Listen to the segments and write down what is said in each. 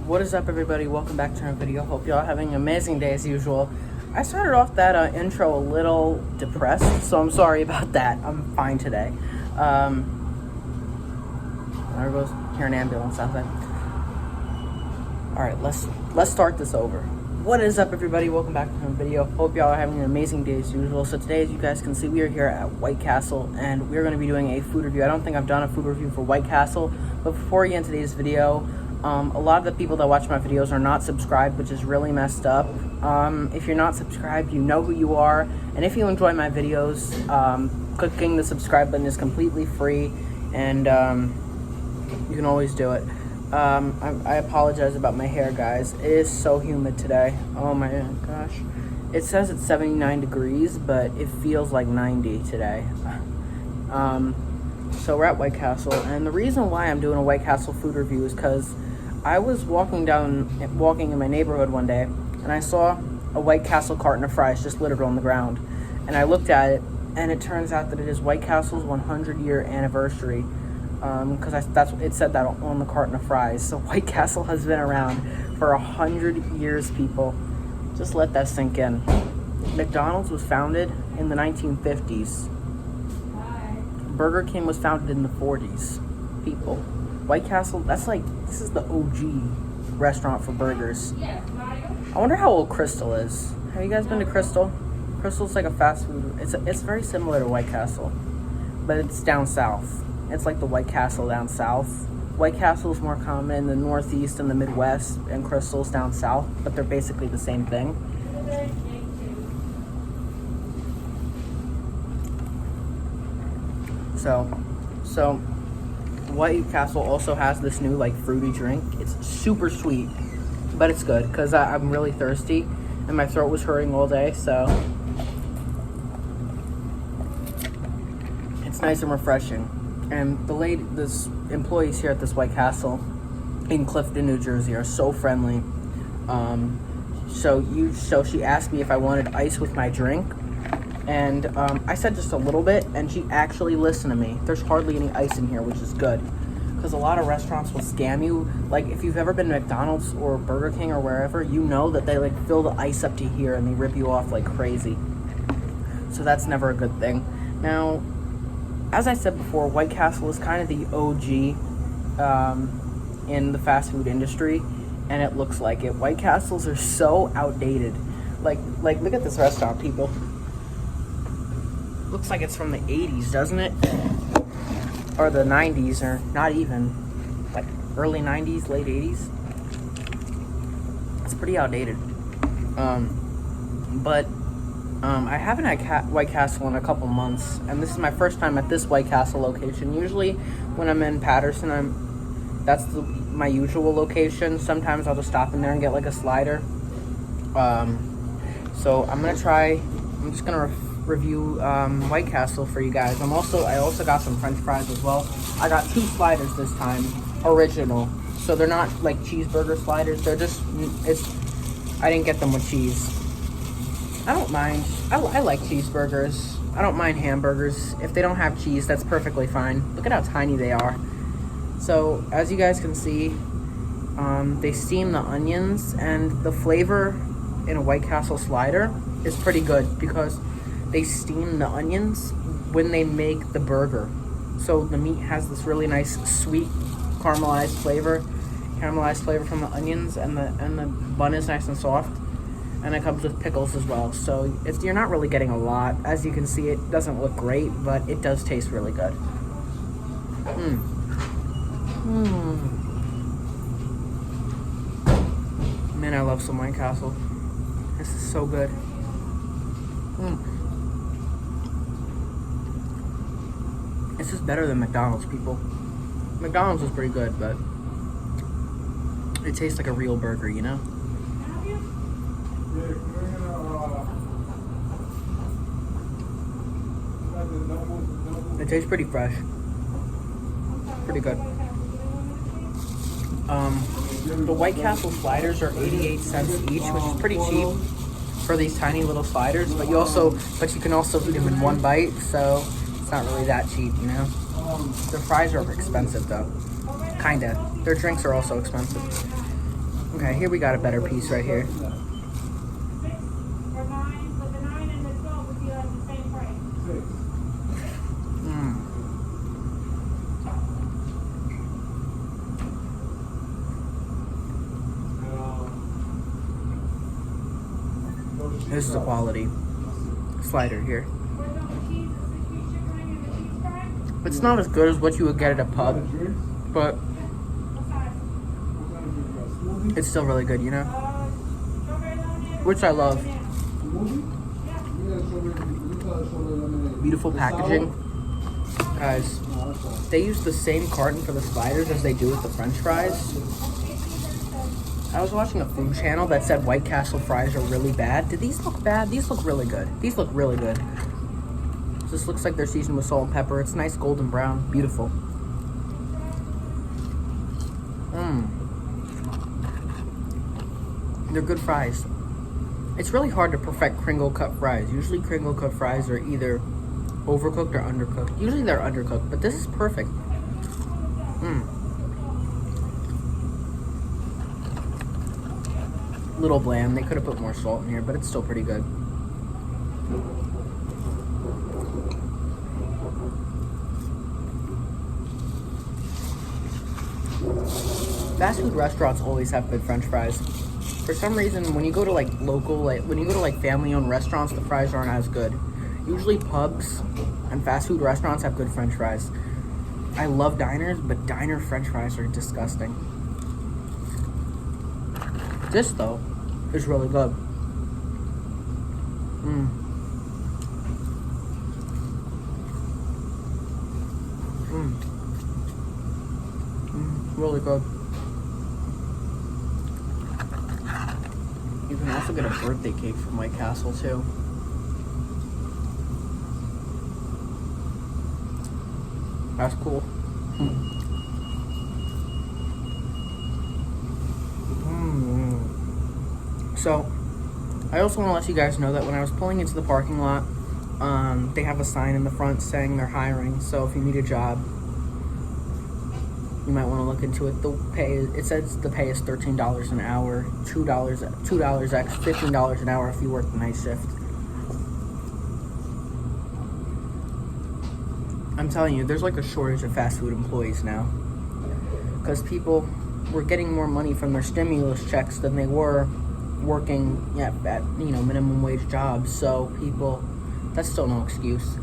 What is up, everybody? Welcome back to our video. Hope y'all having an amazing day as usual. I started off that intro a little depressed, so I'm sorry about that. I'm fine today. There goes hear an ambulance outside. All right, let's start this over. What is up, everybody? Welcome back to our video. Hope y'all are having an amazing day as usual. So today, as you guys can see, we are here at White Castle, and we're going to be doing a food review. I don't think I've done a food review for White Castle, but before we get into today's video, a lot of the people that watch my videos are not subscribed, which is really messed up. If you're not subscribed, you know who you are. And if you enjoy my videos, clicking the subscribe button is completely free, and you can always do it. I apologize about my hair, guys. It is so humid today. Oh my gosh. It says it's 79 degrees, but it feels like 90 today. So we're at White Castle, and the reason why I'm doing a White Castle food review is because I was walking in my neighborhood one day, and I saw a White Castle carton of fries just littered on the ground. And I looked at it, and it turns out that it is White Castle's 100-year anniversary, because it said that on the carton of fries. So White Castle has been around for 100 years, people. Just let that sink in. McDonald's was founded in the 1950s. Burger King was founded in the 40s, people. White Castle, this is the OG restaurant for burgers. I wonder how old Crystal is. Have you guys been to Crystal? Crystal's like a fast food. It's very similar to White Castle, but it's down south. It's like the White Castle down south. White Castle is more common in the Northeast and the Midwest, and Crystal's down south, but they're basically the same thing. So White Castle also has this new fruity drink. It's super sweet, but it's good because I'm really thirsty and my throat was hurting all day, so it's nice and refreshing. And the employees here at this White Castle in Clifton, New Jersey are so friendly. So she asked me if I wanted ice with my drink, and I said just a little bit, and she actually listened to me. There's hardly any ice in here, which is good, because a lot of restaurants will scam you. Like, if you've ever been to McDonald's or Burger King or wherever, you know that they fill the ice up to here and they rip you off like crazy. So that's never a good thing. Now, as I said before, White Castle is kind of the OG in the fast food industry, and it looks like it. White Castles are so outdated. Like look at this restaurant, people. Looks like it's from the 80s, doesn't it? Or the 90s, or not even. Like early 90s, late 80s. It's pretty outdated. I haven't had White Castle in a couple months, and this is my first time at this White Castle location. Usually when I'm in Patterson, that's my usual location. Sometimes I'll just stop in there and get a slider. So I'm just gonna review White Castle for you guys. I also got some French fries as well. I got 2 sliders this time, original. So they're not like cheeseburger sliders. They're just I didn't get them with cheese. I don't mind. I like cheeseburgers. I don't mind hamburgers. If they don't have cheese, that's perfectly fine. Look at how tiny they are. So as you guys can see, they steam the onions, and the flavor in a White Castle slider is pretty good because they steam the onions when they make the burger. So the meat has this really nice sweet caramelized flavor from the onions, and the bun is nice and soft, and it comes with pickles as well. So you're not really getting a lot. As you can see, it doesn't look great, but it does taste really good. Man, I love some White Castle. This is so good. This is better than McDonald's, people. McDonald's is pretty good, but it tastes like a real burger, you know? It tastes pretty fresh. Pretty good. The White Castle sliders are 88 cents each, which is pretty cheap for these tiny little sliders, but you can also eat them in one bite, so it's not really that cheap, you know? The fries are expensive though. Kinda. Their drinks are also expensive. Okay, here we got a better piece right here. This is a quality slider here. It's not as good as what you would get at a pub, but it's still really good, you know? Which I love. Beautiful packaging. Guys, they use the same carton for the sliders as they do with the French fries. I was watching a food channel that said White Castle fries are really bad. Did these look bad? These look really good. These look really good. This looks like they're seasoned with salt and pepper. It's nice golden brown. Beautiful. They're good fries. It's really hard to perfect Kringle cut fries. Usually Kringle cut fries are either overcooked or undercooked. Usually they're undercooked, but this is perfect. Little bland. They could have put more salt in here, but it's still pretty good. Fast food restaurants always have good French fries. For some reason, when you go to like family-owned restaurants, the fries aren't as good. Usually pubs and fast food restaurants have good French fries. I love diners, but diner French fries are disgusting. This though is really good. Really good. You can also get a birthday cake from White Castle too. That's cool. So, I also want to let you guys know that when I was pulling into the parking lot, they have a sign in the front saying they're hiring. So if you need a job, you might want to look into it. It says the pay is $13 an hour, $2 extra, $15 an hour if you work the night shift. I'm telling you, there's like a shortage of fast food employees now, because people were getting more money from their stimulus checks than they were working at minimum wage jobs. So that's still no excuse.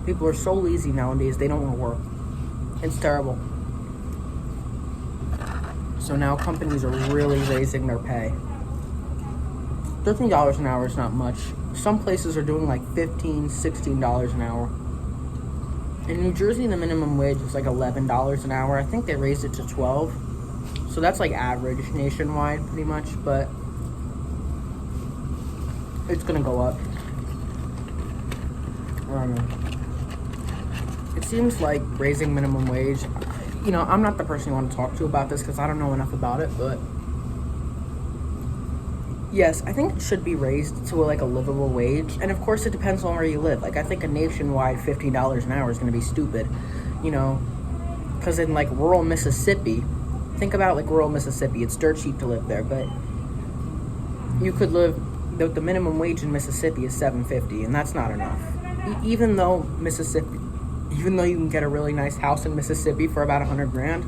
People are so lazy nowadays, they don't want to work. It's terrible. So now companies are really raising their pay. $13 an hour is not much. Some places are doing like $15, $16 an hour. In New Jersey, the minimum wage is like $11 an hour. I think they raised it to $12. So that's like average nationwide pretty much, but it's gonna go up. It seems like raising minimum wage, I'm not the person you want to talk to about this because I don't know enough about it, but yes, I think it should be raised to like a livable wage. And of course, it depends on where you live. Like, I think a nationwide $15 an hour is going to be stupid, because in like rural Mississippi, think about like rural Mississippi, it's dirt cheap to live there, but you could live, the minimum wage in Mississippi is $7.50, and that's not enough. Even though you can get a really nice house in Mississippi for about $100,000.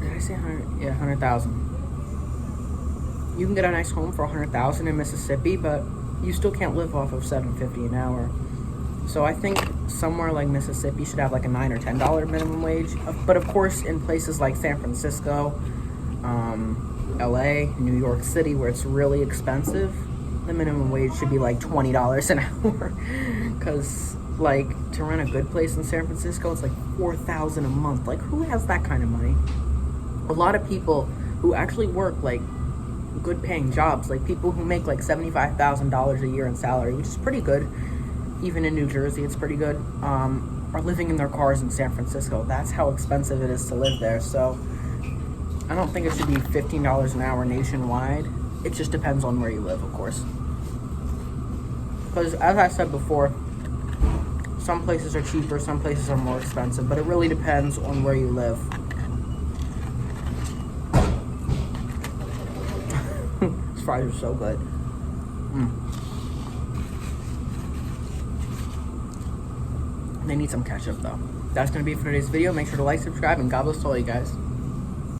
Did I say 100? Yeah, 100,000. You can get a nice home for $100,000 in Mississippi, but you still can't live off of $7.50 an hour. So I think somewhere like Mississippi should have like a $9 or $10 minimum wage. But of course, in places like San Francisco, LA, New York City, where it's really expensive, the minimum wage should be like $20 an hour. Because like to rent a good place in San Francisco, it's like $4,000 a month. Like, who has that kind of money? A lot of people who actually work like good paying jobs, like people who make like $75,000 a year in salary, which is pretty good. Even in New Jersey, it's pretty good. Are living in their cars in San Francisco. That's how expensive it is to live there. So I don't think it should be $15 an hour nationwide. It just depends on where you live, of course. Because as I said before, some places are cheaper, some places are more expensive, but it really depends on where you live. These fries are so good. They need some ketchup though. That's going to be it for today's video. Make sure to like, subscribe, and God bless all you guys.